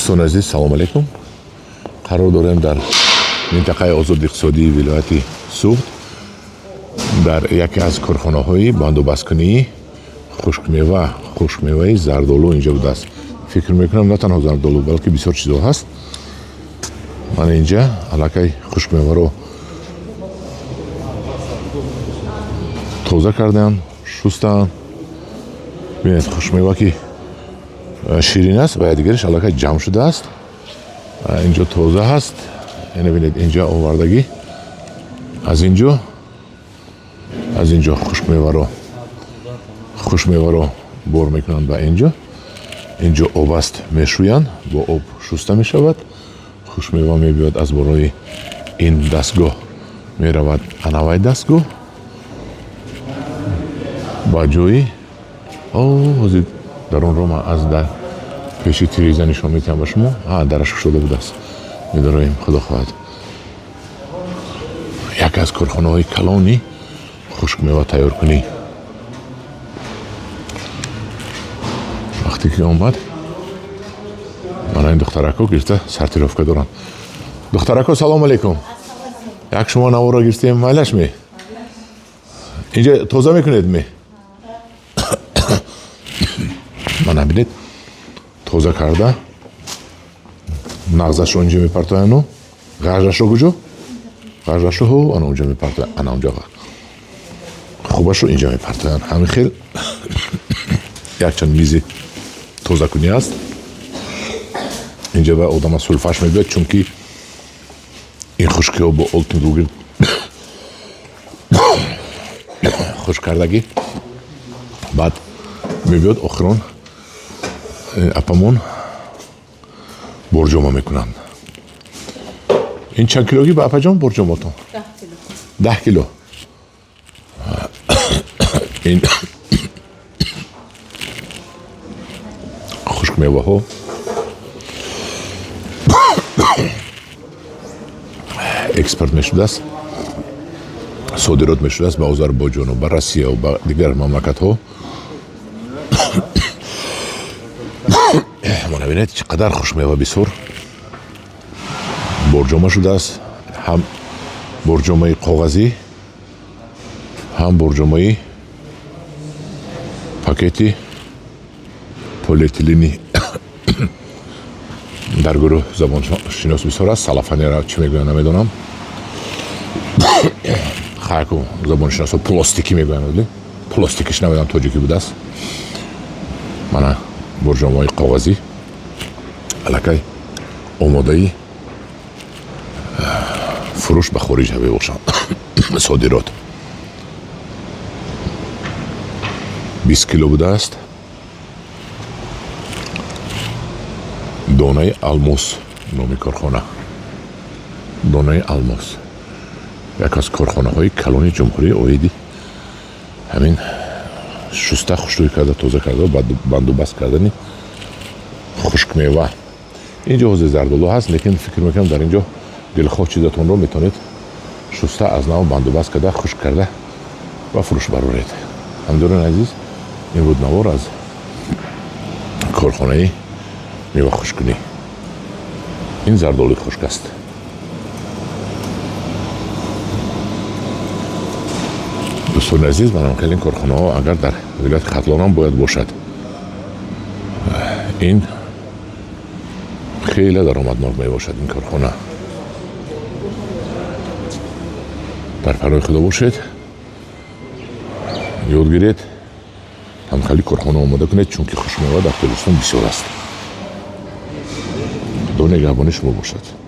دوستان عزیز سلام علیکم. قرار داریم در منطقه آزاد اقتصادی ولایت سوخت در یکی از کارخانه‌های بندوبست‌کنی خشک میوه زردآلو اینجا بوده است. فکر میکنم نه تنها زردآلو بلکه بسیار چیزا هست. من اینجا علاقه خشک میوه رو تازه کردن، شستن. ببینید خشک میوه که شیرین است و دیگرش علاقه جمع شده است. اینجا تازه هست. یعنی ببینید اینجا آوردگی از اینجا خشک میوه رو بر میکنند و اینجا آب است میشویند، با آب شسته میشود. خشک میوه میبیاد از برای این دستگاه میرود انوای دستگاه با جایی در اون رو ما از در پیشی تریزه نشان میتیم با شما. درش شده بوده است. میداریم خدا خواهد. یک از کارخانه های کلانی خشک میوه تیار کنی. وقتی که آمد من این دخترکو گرفته سرتیرافکه دارم. دخترکو سلام علیکم. یک شما نوار را گرفتیم مایلش می اینجا تازه میکنید می من نبینید تازه کرده نغزش رو اینجا میپرتاین و غرجش رو کجا؟ غرجش رو انا اونجا میپرتاین، انا اونجا خوبش رو اینجا میپرتاین. همین خیل یک چند میزی تازه کنی است. اینجا به آدم سلفش میبید چون که این خشکی ها با التون روگی خشک کردگی بعد میبید آخران اپمون برجامه میکنند. این چند کیلوگی به اپا جان برجاماتون؟ 10 کیلو. این خشک میوه ها اکسپورت میشده است، صادرات میشده است به آذربایجان و به روسیه و به دیگر مملکت ها. ما ببینید چقدر خشک میوه بسیار برجامه شده است. هم برجامه کاغذی، هم برجامه پاکتی پلیتیلینی. در گروه زبان شناس بسیار است. سلفانی را چی میگوین نمیدونم. خاکو زبان شناس پلاستیکی میگوین، پلاستیکش نمیدونم تاجیکی بوده است. من برجامه کاغذی علاقه آماده فروش به خارج همی باشند. صادرات 20 کیلو بوده است. دانه الماس نامی کارخانه، دانه الماس یک از کارخانه های کلانی جمهوری آیدی همین شسته خوشتوی کرده تازه کرده و بندوبست کردنی خشک میوه. اینجا حوزه زردآلو هست، لیکن فکر میکنم در اینجا دلخواه چیزتون رو میتونید شسته از نو بندوبست کرده خشک کرده و فروش برارید. همداران عزیز این بود نوار از کارخانه میوه خشک کنی. این زردآلو خشک است. دوستان عزیز من خیلی این کارخانه ها اگر در ولایت ختلان هم باید باشد. این خیلی درآمدناک می باشد. این کارخانه در پناه خدا باشید، یاد گیرید هم خیلی کارخانه آماده کنید چون که خشک میوه در کلستان بسیار است. خدا نگهبان شما باشد.